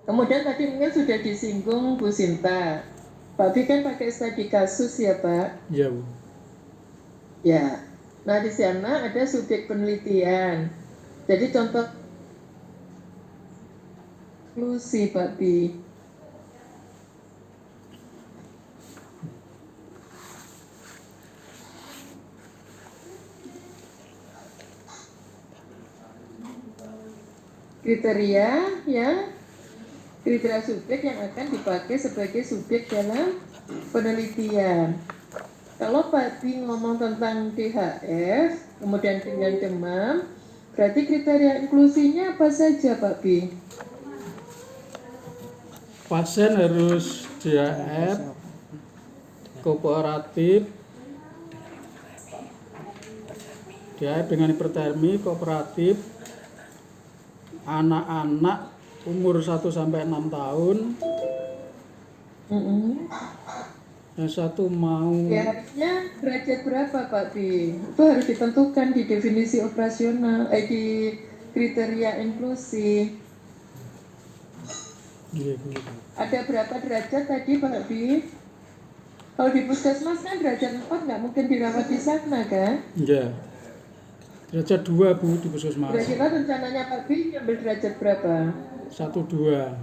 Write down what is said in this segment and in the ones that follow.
Kemudian tadi mungkin sudah disinggung Bu Sinta. Pak Bi kan pakai studi kasus ya Pak? Iya, Bu. Ya. Nah di sana ada subjek penelitian. Jadi contoh konklusi Pak Bi. Kriteria ya, kriteria subjek yang akan dipakai sebagai subjek dalam penelitian. Kalau Pak Bi ngomong tentang DHF, kemudian dengan demam, berarti kriteria inklusinya apa saja Pak Bi? Pasien harus DHF, kooperatif, DHF dengan hipertermi, kooperatif, anak-anak umur 1-6 tahun, yang satu mau DHF-nya derajat berapa Pak Bi? Itu harus ditentukan di definisi operasional, di kriteria inklusi. Ada berapa derajat tadi Pak Bi? Kalau di puskesmas kan derajat 4 nggak mungkin dirawat di sana kan? Iya. Derajat 2, Bu, di puskesmas. Kira-kira rencananya Pak Bi ambil derajat berapa? 1-2.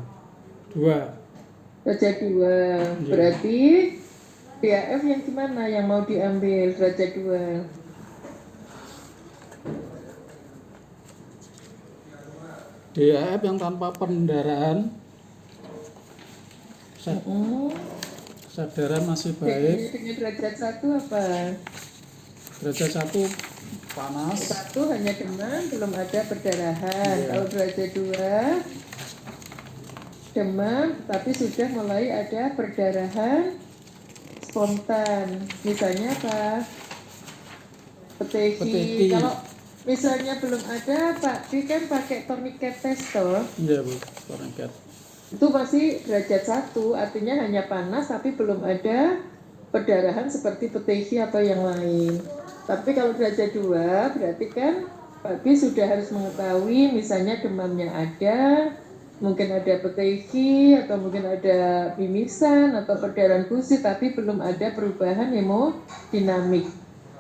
2. Derajat 2. Iya. Berarti DAF yang gimana yang mau diambil derajat 2? DAF yang tanpa pendarahan, kesadaran masih baik. Dengan derajat 1 apa? Derajat 1 panas. 1 hanya demam, belum ada perdarahan. Iya. Kalau derajat 2 demam, tapi sudah mulai ada perdarahan spontan. Misalnya apa? Petehi. Kalau misalnya belum ada, Pak Bi kan pakai tourniquet test toh. Iya, Bu, tourniquet. Itu masih derajat 1, artinya hanya panas tapi belum ada perdarahan seperti petehi atau yang lain. Tapi kalau derajat 2 berarti kan Pak Bi sudah harus mengetahui misalnya demamnya ada, mungkin ada petehi atau mungkin ada mimisan atau perdarahan gusi tapi belum ada perubahan hemodinamik.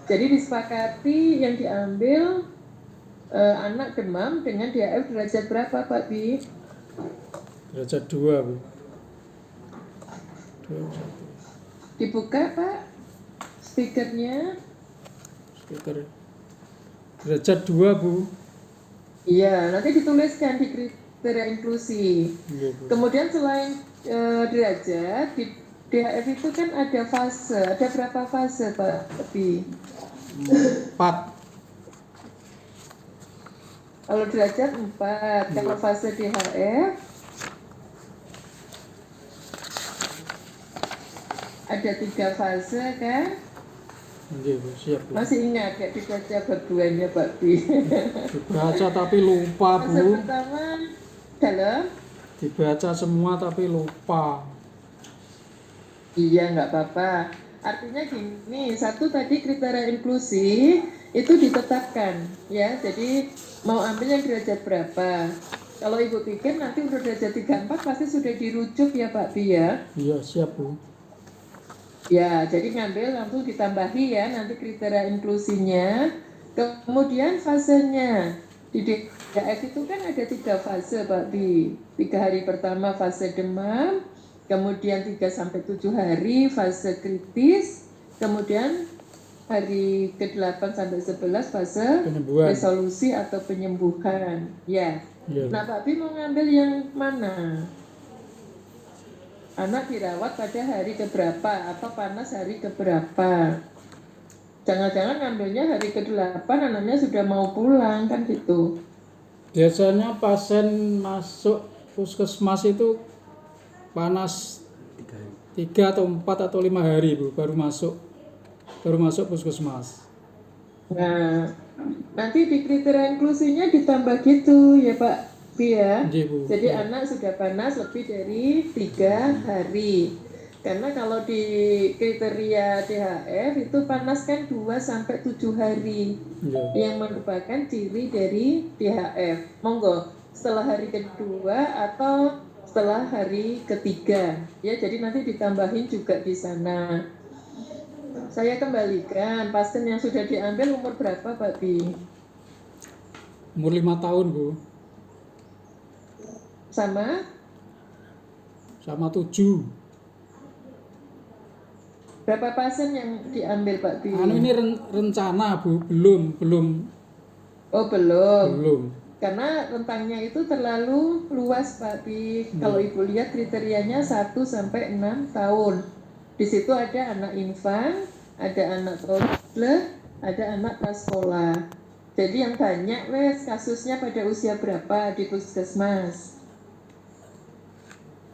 Jadi disepakati yang diambil anak demam dengan DAF derajat berapa Pak Bi? Derajat 2, Bu. 2. Dibuka Pak speakernya. Speaker. Derajat 2, Bu. Iya, nanti dituliskan di kriteria inklusi. Iya, Bu. Kemudian selain derajat, di DHF itu kan ada fase. Ada berapa fase Pak Bi? 4. Kalau derajat 4, kalau fase DHF ada 3 fase kan? Iya, Bu, siap, Bu. Masih ingat kayak dibaca berduanya Pak Bi? Dibaca tapi lupa, Fase Bu. pertama dalam? Dibaca semua tapi lupa. Iya, nggak apa-apa. Artinya gini, 1 tadi kriteria inklusi itu ditetapkan ya. Jadi mau ambil yang derajat berapa. Kalau Ibu pikir nanti untuk derajat 3-4 pasti sudah dirujuk ya Pak Bi ya. Iya, siap, Bu. Ya, jadi ngambil langsung ditambahi ya nanti kriteria inklusinya. Kemudian fasenya. Di DAF itu kan ada 3 fase Pak Bi. 3 hari pertama fase demam, kemudian 3-7 hari fase kritis, kemudian hari ke-8 sampai 11 fase Penyembuhan. resolusi atau penyembuhan. Ya. Iya. Nah, Pak Bi mau ngambil yang mana? Anak dirawat pada hari keberapa atau panas hari keberapa? Jangan-jangan ngambilnya hari ke-8 anaknya sudah mau pulang kan gitu. Biasanya pasien masuk puskesmas itu panas 3 atau 4 atau 5 hari, Bu, baru masuk puskesmas. Nah, nanti di kriteria inklusinya ditambah gitu ya Pak Bi ya. Iya, Bu. Jadi anak sudah panas lebih dari 3 hari. Karena kalau di kriteria DHF itu panas kan 2-7 hari. Iya. Yang merupakan ciri dari DHF. Monggo, setelah hari kedua atau setelah hari ketiga. Ya, jadi nanti ditambahin juga di sana. Saya kembalikan, pasien yang sudah diambil umur berapa Pak Bi? Umur 5 tahun, Bu. Sama? Sama 7. Berapa pasien yang diambil Pak Bi? Anu ini rencana, Bu. Belum. Oh belum. Belum. Karena rentangnya itu terlalu luas Pak Bi. Kalau Ibu lihat kriterianya 1 sampai 6 tahun. Di situ ada anak infan, ada anak toddler, ada anak prasekolah. Jadi yang banyak wes kasusnya pada usia berapa di puskesmas?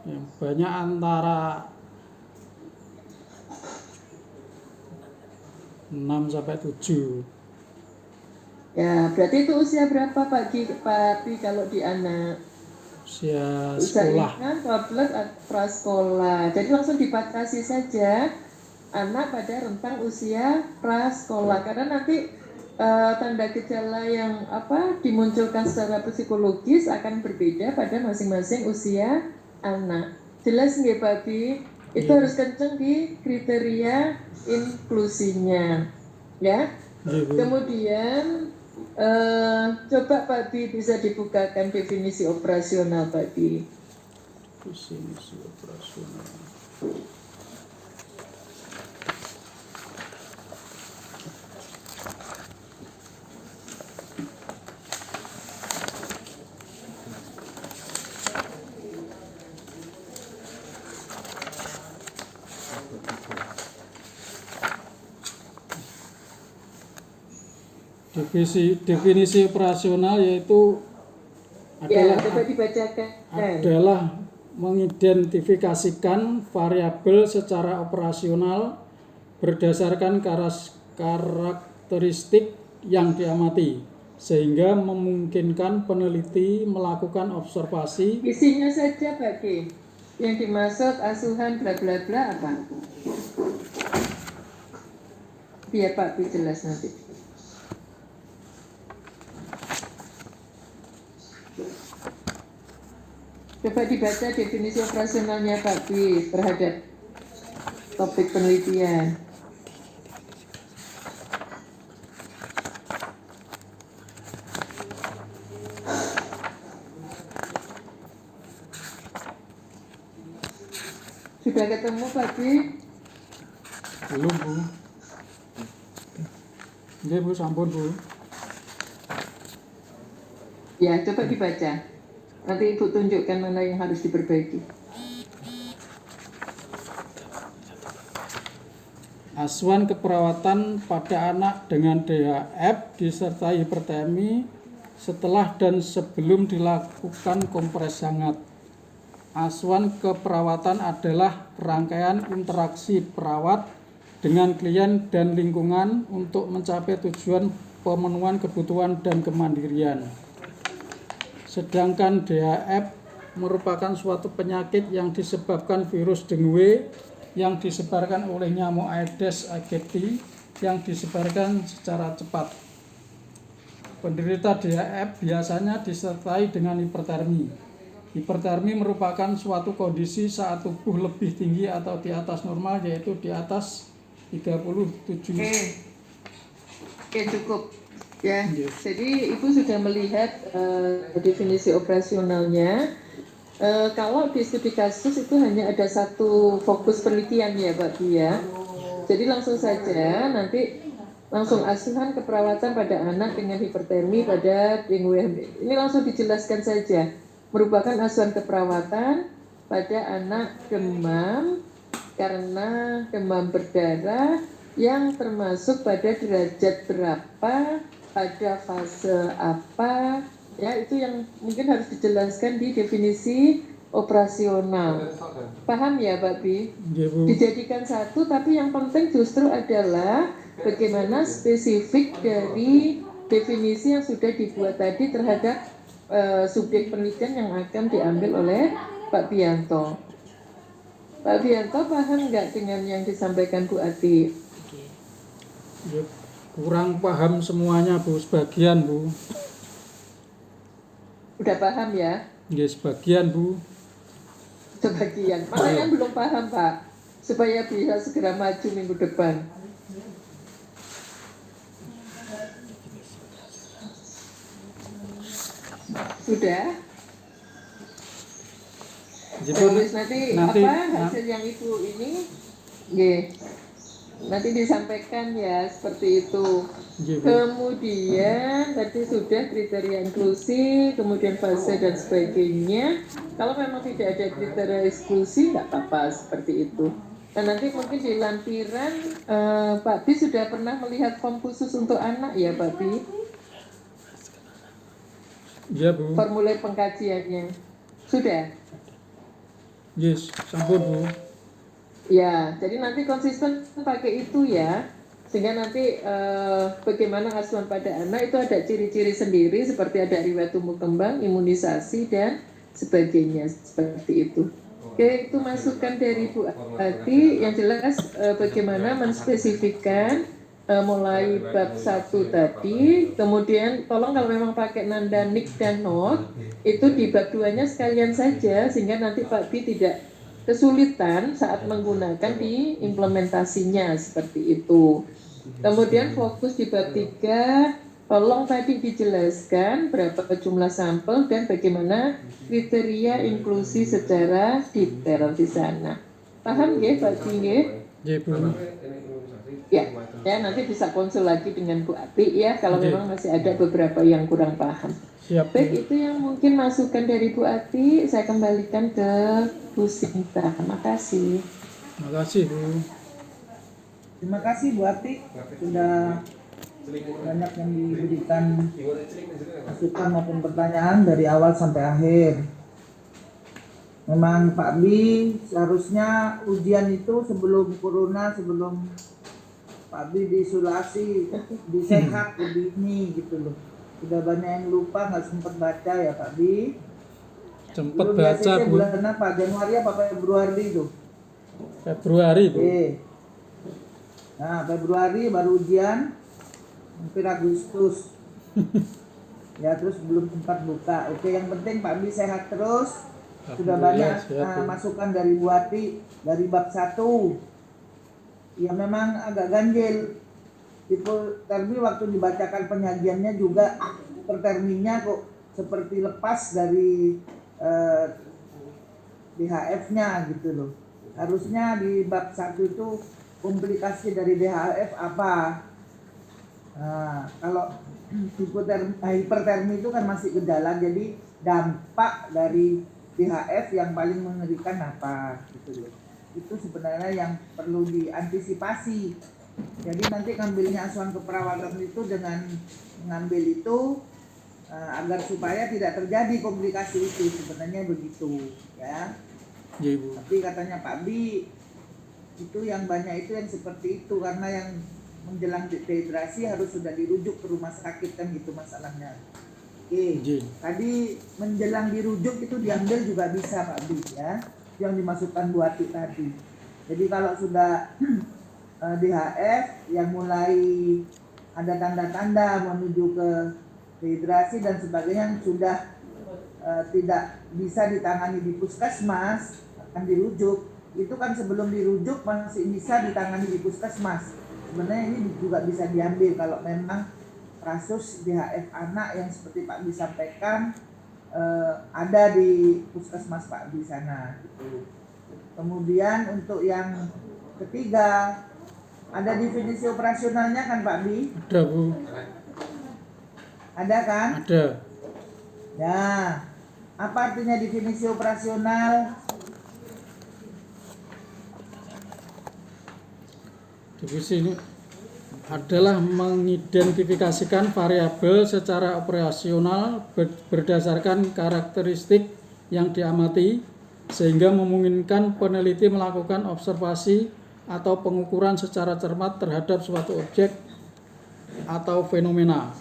Yang banyak antara 6 sampai 7. Ya, berarti itu usia berapa Pak Bi kalau di anak? Usia Usia sekolah. infan, toddler, prasekolah. Jadi langsung dibatasi saja anak pada rentang usia prasekolah karena nanti tanda gejala yang dimunculkan secara psikologis akan berbeda pada masing-masing usia anak. Jelas nggak Pak Bi? Itu Iya. harus kenceng di kriteria inklusinya, ya. Iya, Bu. Kemudian coba Pak Bi bisa dibukakan definisi operasional Pak Bi. Definisi operasional. Definisi operasional yaitu Ya, adalah coba dibacakan. adalah mengidentifikasikan variabel secara operasional berdasarkan karakteristik yang diamati sehingga memungkinkan peneliti melakukan observasi. Isinya saja Pak Ki. Yang dimaksud asuhan bla bla bla apa? Biar Pak Bi jelas nanti. Coba dibaca definisi operasionalnya Pak Bi terhadap topik penelitian. Sudah ketemu Pak Bi? Belum, Bu. Nggih, Bu, sampun, Bu. Ya, coba dibaca. Nanti Ibu tunjukkan mana yang harus diperbaiki. Asuhan keperawatan pada anak dengan DHF disertai hipertermi setelah dan sebelum dilakukan kompres hangat. Asuhan keperawatan adalah rangkaian interaksi perawat dengan klien dan lingkungan untuk mencapai tujuan pemenuhan kebutuhan dan kemandirian. Sedangkan DHF merupakan suatu penyakit yang disebabkan virus dengue yang disebarkan oleh nyamuk Aedes aegypti yang disebarkan secara cepat. Penderita DHF biasanya disertai dengan hipertermi. Hipertermi merupakan suatu kondisi saat tubuh lebih tinggi atau di atas normal, yaitu di atas 37. Oke, cukup. Ya, Yes. jadi Ibu sudah melihat definisi operasionalnya. Kalau di studi kasus itu hanya ada satu fokus penelitian ya Pak Bi ya. Jadi langsung saja nanti langsung asuhan keperawatan pada anak dengan hipertermi pada dengue. Ini langsung dijelaskan saja. Merupakan asuhan keperawatan pada anak demam karena demam berdarah yang termasuk pada derajat berapa, pada fase apa, ya itu yang mungkin harus dijelaskan di definisi operasional. Paham ya Pak Bi? Nggih, Bu. Dijadikan satu, tapi yang penting justru adalah bagaimana spesifik dari definisi yang sudah dibuat tadi terhadap subjek penelitian yang akan diambil oleh Pak Bianto. Pak Bianto paham nggak dengan yang disampaikan Bu Ati? Ya, kurang paham semuanya, Bu, sebagian, Bu. Udah paham ya? Nggih, sebagian, Bu. sebagian. Mana yang belum paham Pak? Supaya bisa segera maju minggu depan. Sudah? Jadi Terus nanti nanti apa hasil yang Ibu ini? Nggih. Nanti disampaikan ya seperti itu. nggih, Bu. Kemudian tadi sudah kriteria inklusi, kemudian fase dan sebagainya. Kalau memang tidak ada kriteria eksklusi, nggak apa-apa seperti itu. Nah nanti mungkin di lampiran Pak Bi sudah pernah melihat form khusus untuk anak ya Pak Bi? Iya, Bu. Formulir pengkajiannya sudah. Yes, sampun, Bu. Ya, jadi nanti konsisten pakai itu ya, sehingga nanti bagaimana asuhan pada anak itu ada ciri-ciri sendiri seperti ada riwayat tumbuh kembang, imunisasi dan sebagainya seperti itu. Oke, itu masukan dari Bu Ati yang jelas bagaimana menspesifikkan mulai bab 1 tadi, kemudian tolong kalau memang pakai nanda nik dan not itu di bab 2-nya sekalian saja sehingga nanti Pak Bi tidak kesulitan saat menggunakan di implementasinya seperti itu. Kemudian fokus di bab 3, tolong tadi dijelaskan berapa jumlah sampel dan bagaimana kriteria inklusi secara detail di sana. Paham nggih Pak nggih? Nggih, Bu. Ya, nanti bisa konsul lagi dengan Bu Ati ya kalau Oke. memang masih ada beberapa yang kurang paham. Siap, Bu. Baik, itu yang mungkin masukan dari Bu Ati. Saya kembalikan ke Bu Sinta. Terima kasih. Terima kasih, Bu. Terima kasih Bu Ati sudah banyak yang diberikan masukan maupun pertanyaan dari awal sampai akhir. Memang Pak Bi seharusnya ujian itu sebelum corona, sebelum Pak Bi diisolasi, disehat lebih ini gitu loh. Sudah banyak yang lupa nggak sempat baca ya Pak Bi. Sempat Belum baca, ACC Bu. bulan apa? Januari apa Februari itu? Februari, Bu. Oke. Nah, Februari baru ujian, hampir Agustus. Ya, terus belum sempat buka. Oke, yang penting Pak Bi sehat terus. Sudah banyak Alhamdulillah, siap, Bu. masukan dari Bu Ati dari bab 1. Ya memang agak ganjil. Termi waktu dibacakan penyajiannya juga perterminya kok seperti lepas dari DHF-nya gitu loh. Harusnya di bab 1 itu komplikasi dari DHF apa? Nah, kalau hipertermi itu kan masih gejala, jadi dampak dari DHF yang paling mengerikan apa gitu loh. Itu sebenarnya yang perlu diantisipasi. Jadi nanti ngambilnya asuhan keperawatan itu dengan mengambil itu agar supaya tidak terjadi komplikasi itu, sebenarnya begitu ya. Nggih, Bu. Tapi katanya Pak Bi itu yang banyak itu yang seperti itu karena yang menjelang dehidrasi harus sudah dirujuk ke rumah sakit kan gitu masalahnya. Oke, Nggih. tadi menjelang dirujuk itu diambil juga bisa Pak Bi ya, yang dimasukkan Bu Ati tadi. Jadi kalau sudah DHF yang mulai ada tanda-tanda menuju ke dehidrasi dan sebagainya yang sudah tidak bisa ditangani di puskesmas akan dirujuk. Itu kan sebelum dirujuk masih bisa ditangani di puskesmas. Sebenarnya ini juga bisa diambil kalau memang kasus DHF anak yang seperti Pak Bi sampaikan ada di puskesmas Pak Bi sana gitu. Kemudian untuk yang ketiga ada definisi operasionalnya kan Pak Bi? Ada, Bu. Ada kan? Ada. Ya. Apa artinya definisi operasional? Definisi ini adalah mengidentifikasikan variabel secara operasional berdasarkan karakteristik yang diamati sehingga memungkinkan peneliti melakukan observasi atau pengukuran secara cermat terhadap suatu objek atau fenomena.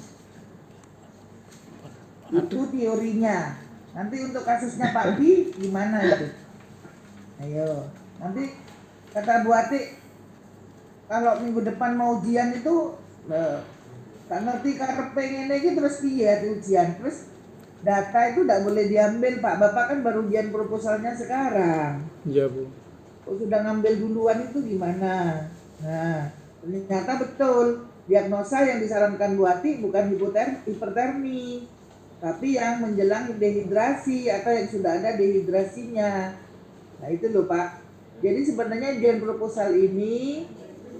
Itu teorinya. Nanti untuk kasusnya Pak Bi gimana itu? Ayo. Nanti kata Bu Ati kalau minggu depan mau ujian itu gak ngerti karena pengen lagi terus piye ujian terus data itu tidak boleh diambil Pak. Bapak kan baru ujian proposalnya sekarang. Iya Bu. Kok sudah ngambil duluan itu gimana? Nah, ternyata betul. Diagnosa yang disarankan Bu Ati bukan hipertermi, tapi yang menjelang dehidrasi atau yang sudah ada dehidrasinya. Nah itu loh Pak. Jadi sebenarnya ujian proposal ini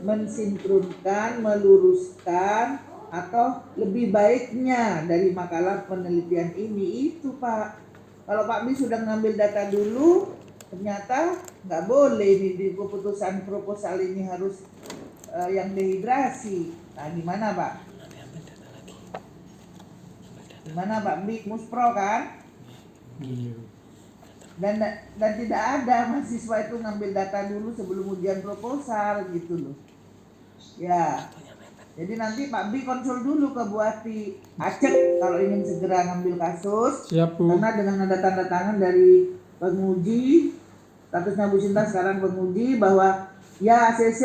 mensinkronkan, meluruskan, atau lebih baiknya dari makalah penelitian ini itu Pak. Kalau Pak B sudah ngambil data dulu, ternyata nggak boleh nih di keputusan proposal ini harus yang dehidrasi. Nah gimana Pak? Gimana Pak B? Muspro kan? Iya. Dan tidak ada mahasiswa itu ngambil data dulu sebelum ujian proposal gitu loh. Ya. Jadi nanti Pak B konsul dulu ke Bu Ati. Acek kalau ingin segera ngambil kasus. Siap Bu. Karena dengan ada tanda tangan dari penguji, statusnya Bu Sinta sekarang penguji, bahwa ya ACC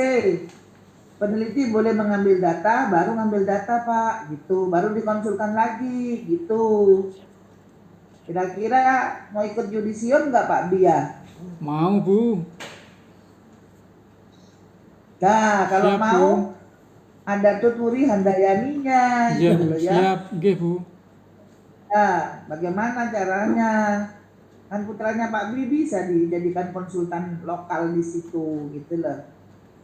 peneliti boleh mengambil data, baru ngambil data Pak, gitu, baru dikonsulkan lagi, gitu. Kira-kira mau ikut yudisium nggak Pak Bia? Mau Bu. Nah, kalau Siap, mau Bu. ada Tuturi Handayaninya, Iya gitu Bu. loh ya. Siap, nggih Bu. Nah, bagaimana caranya? Kan putranya Pak Bli bisa dijadikan konsultan lokal di situ, gitu loh.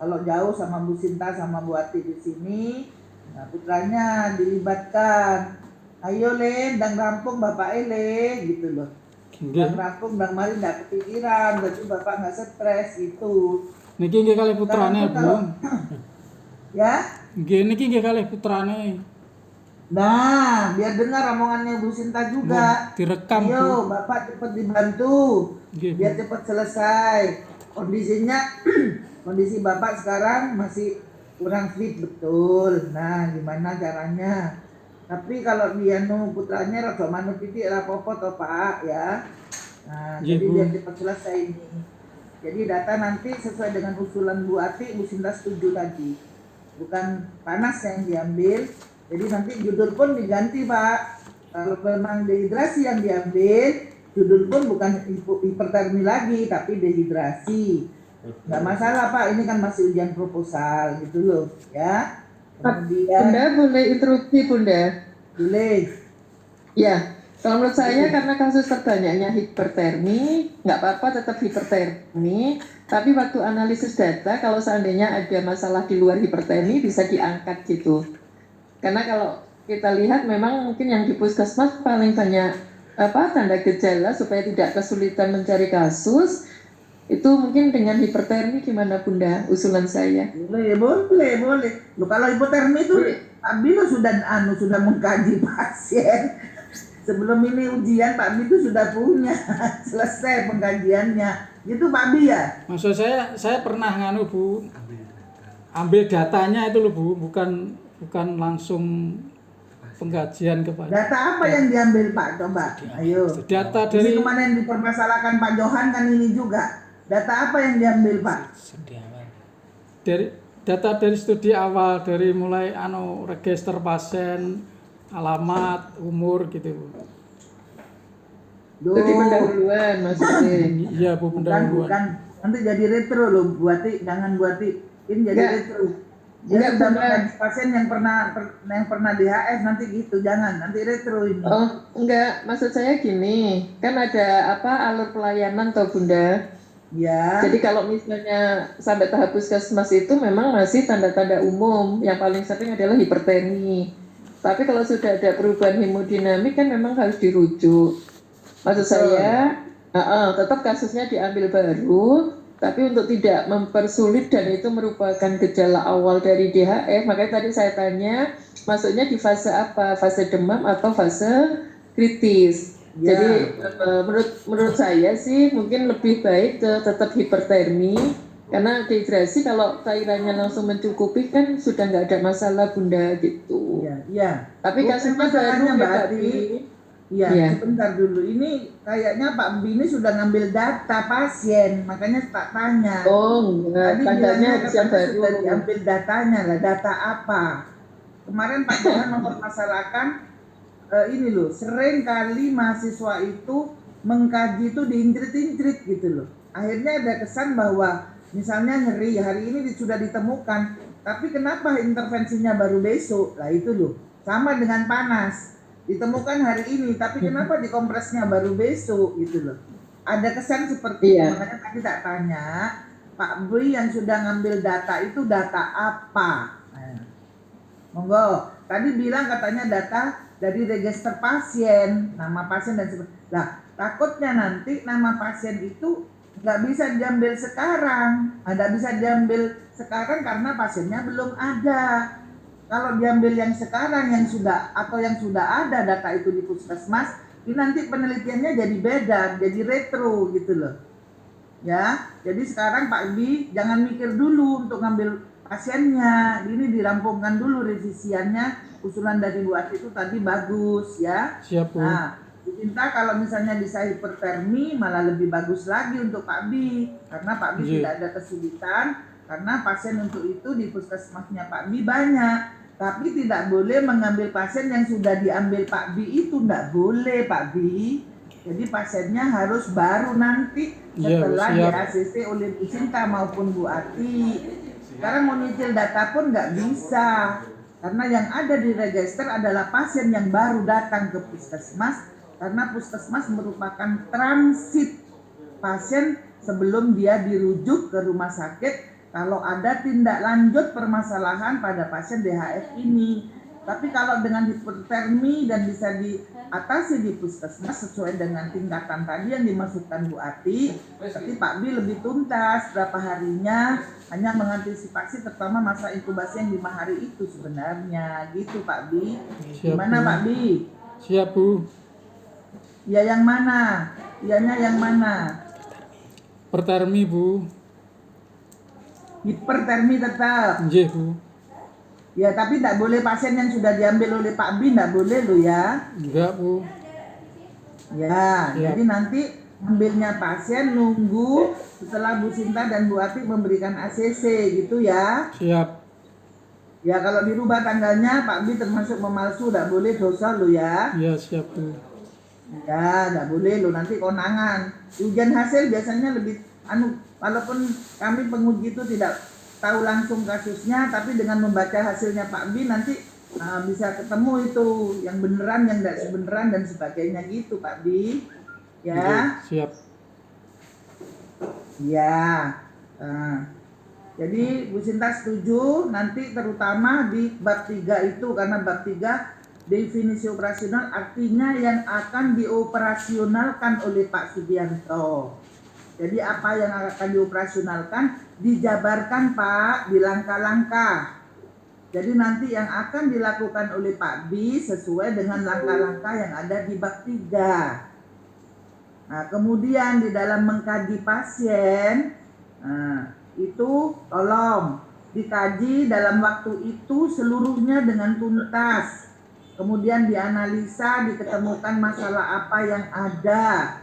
Kalau jauh sama Bu Sinta sama Bu Ati di sini, nah putranya dilibatkan. Ayo Le, ndang rampung Bapak Ele, gitu loh. Ndang Nggih. rampung, ndang mari nggak kepikiran, berarti Bapak nggak stres gitu. Niki nggih kalih putrane Sekarang tuh Bu. kalau ya, Nggih niki nggih kalih putrane. nah biar dengar omongannya Bu Sinta juga. Direkam Bu. Ayo Bapak cepat dibantu, Nggih Bu. biar cepat selesai. Kondisinya, kondisi Bapak sekarang masih kurang fit betul. Nah gimana caranya? Tapi kalau dia putranya rada manut titik rapopo toh Pak ya. Nah, Nggih jadi Bu. biar cepat selesai ini. Jadi data nanti sesuai dengan usulan Bu Ati, Bu Sinta setuju tadi. Bukan panas yang diambil. Jadi nanti judul pun diganti Pak. Kalau memang dehidrasi yang diambil, judul pun bukan hipertermi lagi, tapi dehidrasi. Nggak masalah Pak, ini kan masih ujian proposal gitu loh ya. Kemudian Bunda boleh interupsi Bunda? boleh. Ya, kalau menurut saya karena kasus terbanyaknya hipertermi, nggak apa-apa tetap hipertermi, tapi waktu analisis data kalau seandainya ada masalah di luar hipertermi bisa diangkat gitu. Karena kalau kita lihat memang mungkin yang di puskesmas paling banyak tanda gejala supaya tidak kesulitan mencari kasus, itu mungkin dengan hipertermi gimana Bunda usulan saya? Boleh. Loh, kalau hipotermi itu Pak Bino sudah mengkaji pasien. Sebelum ini ujian Pak Bi itu sudah punya selesai pengkajiannya. Gitu Pak Bi ya? Maksud saya pernah nganu Bu. Ambil datanya itu loh Bu, bukan langsung pengkajian kepada. Data apa yang diambil Pak? Coba, ayo. Data Ini dari kemarin dipermasalahkan Pak Johan kan ini juga. Data apa yang diambil Pak? data dari studi awal, dari mulai register pasien, alamat, umur gitu Bu. Jadi pendahuluan maksudnya. Iya Bu, pendahuluan. Bukan. Nanti jadi retro loh, buati, jangan buati. Ini jadi retro. Dia sudah mengkaji pasien yang pernah DHS nanti gitu, jangan nanti retro ini. Oh enggak, maksud saya gini, kan ada alur pelayanan toh Bunda. Ya. Jadi kalau misalnya sampai tahap puskesmas itu memang masih tanda-tanda umum, yang paling sering adalah hipertermi. Tapi kalau sudah ada perubahan hemodinamik kan memang harus dirujuk. Maksud saya, tetap kasusnya diambil baru, tapi untuk tidak mempersulit dan itu merupakan gejala awal dari DHF, makanya tadi saya tanya, masuknya di fase apa? Fase demam atau fase kritis? Ya. Jadi menurut saya sih mungkin lebih baik tetap hipertermi, karena dehidrasi kalau cairannya langsung mencukupi kan sudah nggak ada masalah Bunda gitu. Iya. Tapi kasusnya baru Mbak Iya, sebentar dulu. Ini kayaknya Pak B ini sudah ngambil data pasien, makanya tak tanya. Oh, enggak. Tadi Tandanya yang baru. sudah diambil datanya lah. Data apa? Kemarin Pak Johan mempermasalahkan ini loh, sering kali mahasiswa itu mengkaji itu diinjrit-injrit gitu loh. Akhirnya ada kesan bahwa misalnya nyeri hari ini sudah ditemukan, tapi kenapa intervensinya baru besok? Lah itu loh, sama dengan panas. Ditemukan hari ini, tapi kenapa dikompresnya baru besok gitu loh. Ada kesan seperti itu, Iya. makanya tadi tak tanya, Pak Bri yang sudah ngambil data itu data apa? Nah, monggo, tadi bilang katanya data dari register pasien, nama pasien dan sebagainya. Nah, takutnya nanti nama pasien itu nggak bisa diambil sekarang, nggak bisa diambil sekarang karena pasiennya belum ada. Kalau diambil yang sekarang yang sudah atau yang sudah ada data itu di puskesmas, ini nanti penelitiannya jadi beda, jadi retro gitu loh. Ya, jadi sekarang Pak Bi jangan mikir dulu untuk ngambil pasiennya, ini dirampungkan dulu revisiannya. Usulan dari Bu Ati itu tadi bagus ya. Siap, Bu. Nah, diminta kalau misalnya bisa hipertermi malah lebih bagus lagi untuk Pak Bi, karena Pak Bi Iya. tidak ada kesulitan karena pasien untuk itu di puskesmasnya Pak Bi banyak. Tapi tidak boleh mengambil pasien yang sudah diambil Pak Bi itu, tidak boleh Pak Bi. Jadi pasiennya harus baru nanti Iya, setelah di siap. ACC oleh Bu Sinta maupun Bu Ati. Sekarang mau nyicil data pun nggak bisa. Karena yang ada di register adalah pasien yang baru datang ke puskesmas. Karena puskesmas merupakan transit pasien sebelum dia dirujuk ke rumah sakit kalau ada tindak lanjut permasalahan pada pasien DHF ini. Tapi kalau dengan hipertermi dan bisa diatasi di puskesmas sesuai dengan tingkatan tadi yang dimasukkan Bu Ati, tapi Pak Bi lebih tuntas berapa harinya, hanya mengantisipasi terutama masa inkubasi yang 5 hari itu sebenarnya gitu Pak Bi. Siap, Gimana Bu. Pak Bi? Siap, Bu. Ya yang mana? Iyanya yang mana? Pertermi, Bu. Hipertermi tetap. Nggih, Bu. Ya tapi tidak boleh pasien yang sudah diambil oleh Pak Bi, tidak boleh lo ya. Enggak, Bu. Ya, Siap. jadi nanti ambilnya pasien nunggu setelah Bu Sinta dan Bu Ati memberikan ACC gitu ya. Siap. Ya kalau dirubah tanggalnya Pak Bi termasuk memalsu, tidak boleh dosa lo ya. Iya, siap, Bu. Ya, tidak boleh lo nanti konangan. Ujian hasil biasanya lebih walaupun kami penguji itu tidak tahu langsung kasusnya, tapi dengan membaca hasilnya Pak Bi nanti bisa ketemu itu yang beneran, yang tidak sebeneran dan sebagainya gitu Pak Bi. Ya. Nggih, siap. Ya. Jadi Bu Sinta setuju nanti terutama di bab 3 itu, karena bab 3 definisi operasional artinya yang akan dioperasionalkan oleh Pak Sugianto. Jadi apa yang akan dioperasionalkan dijabarkan Pak di langkah-langkah. Jadi nanti yang akan dilakukan oleh Pak Bi sesuai dengan langkah-langkah yang ada di bab 3. Nah, kemudian di dalam mengkaji pasien, itu tolong dikaji dalam waktu itu seluruhnya dengan tuntas. Kemudian dianalisa, diketemukan masalah apa yang ada.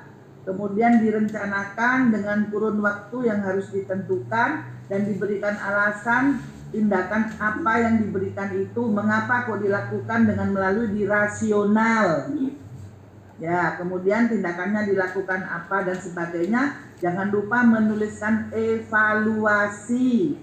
Kemudian direncanakan dengan kurun waktu yang harus ditentukan dan diberikan alasan tindakan apa yang diberikan itu, mengapa kok dilakukan dengan melalui dirasional. Ya, kemudian tindakannya dilakukan apa dan sebagainya. Jangan lupa menuliskan evaluasi.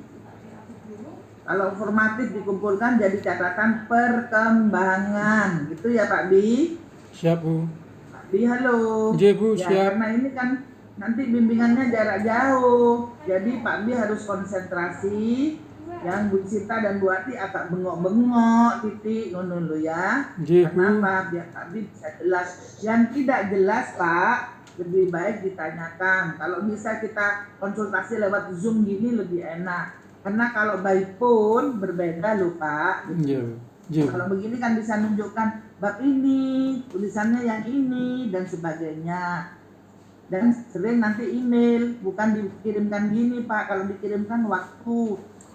Kalau formatif dikumpulkan jadi catatan perkembangan. Gitu ya Pak Bi. Siap, Bu. Pak Bi, halo. Nggih, Bu, Ya, siap. karena ini kan nanti bimbingannya jarak jauh. Jadi Pak Bi harus konsentrasi. Yang Bu Sinta dan Bu Ati agak bengok-bengok titik ngono lho ya. Nggih, Bu. Kenapa? Biar Pak Bi bisa jelas. Yang tidak jelas Pak, lebih baik ditanyakan. Kalau bisa kita konsultasi lewat Zoom gini lebih enak. Karena kalau by phone berbeda loh Pak. Nggih, Bu. Nggih, Bu. Kalau begini kan bisa nunjukkan bab ini, tulisannya yang ini dan sebagainya. Dan sering nanti email, bukan dikirimkan gini Pak. Kalau dikirimkan waktu.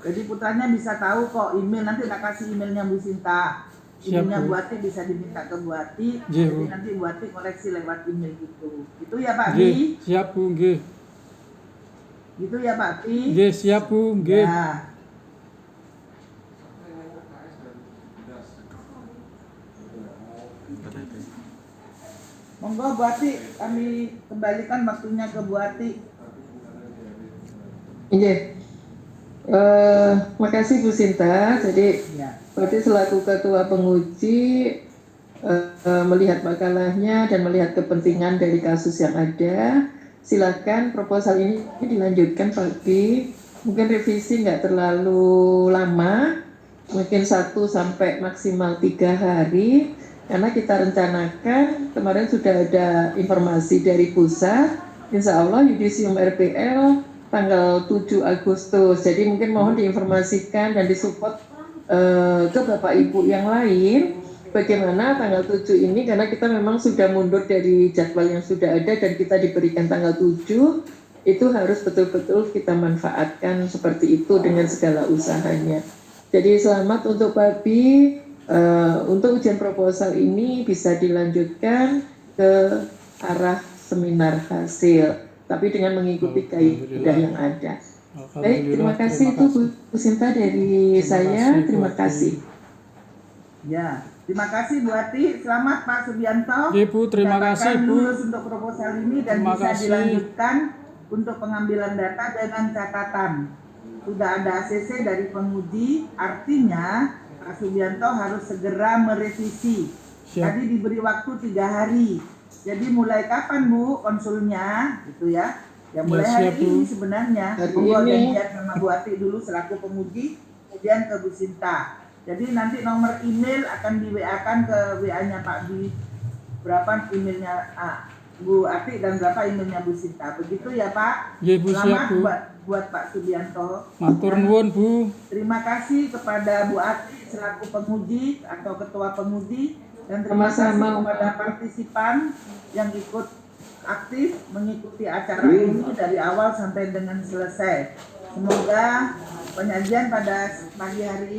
Jadi putranya bisa tahu kok email, nanti tak kasih emailnya Bu Sinta. Siap, Emailnya Bu. Bu Ati bisa diminta ke Bu Ati. Nggih, Jadi Bu. nanti Bu Ati koreksi lewat email gitu. Gitu ya Pak Nggih, Bi? siap, Bu. Nggih. Gitu ya Pak Bi? Nggih, siap, Bu. Nggih. Ya. Monggo Bu Ati, kami kembalikan waktunya ke Bu Ati. Iya. Makasih Bu Sinta. Jadi Ya. berarti selaku ketua penguji melihat makalahnya dan melihat kepentingan dari kasus yang ada, silakan proposal ini dilanjutkan Pak Bi. Mungkin revisi nggak terlalu lama, mungkin 1 sampai maksimal 3 hari, karena kita rencanakan kemarin sudah ada informasi dari pusat, insya Allah Yudisium RPL tanggal 7 Agustus. Jadi mungkin mohon diinformasikan dan disupport ke Bapak Ibu yang lain bagaimana tanggal 7 ini, karena kita memang sudah mundur dari jadwal yang sudah ada dan kita diberikan tanggal 7, itu harus betul-betul kita manfaatkan seperti itu dengan segala usahanya. Jadi selamat untuk Pak Bi, untuk ujian proposal ini bisa dilanjutkan ke arah seminar hasil, tapi dengan mengikuti kaidah yang ada. Baik, terima kasih itu Bu Sinta dari saya, terima kasih. Ya, terima kasih Bu Ati. Selamat Pak Subianto. Ibu, terima kasih Bu. Lulus untuk proposal ini dan Terima bisa kasih. dilanjutkan untuk pengambilan data dengan catatan. Sudah ada ACC dari penguji, artinya Pak Subianto harus segera merevisi. Siap. Tadi diberi waktu 3 hari. Jadi mulai kapan Bu konsulnya, gitu ya? Ya mulai Ya, hari siap, Bu. ini sebenarnya. Hari Monggo ini. janjian sama Bu Ati dulu selaku penguji, kemudian ke Bu Sinta. Jadi nanti nomor email akan di WA-kan ke WA-nya Pak Bi. Berapa emailnya Bu Ati dan berapa emailnya Bu Sinta. Begitu ya Pak. Nggih, Bu, siap, Selamat Bu. buat Pak Subianto. Matur nuwun Bu. Terima kasih kepada Bu Ati selaku penguji atau ketua penguji, dan terima kasih Sama-sama. kepada partisipan yang ikut aktif mengikuti acara ini dari awal sampai dengan selesai. Semoga penyajian pada pagi hari ini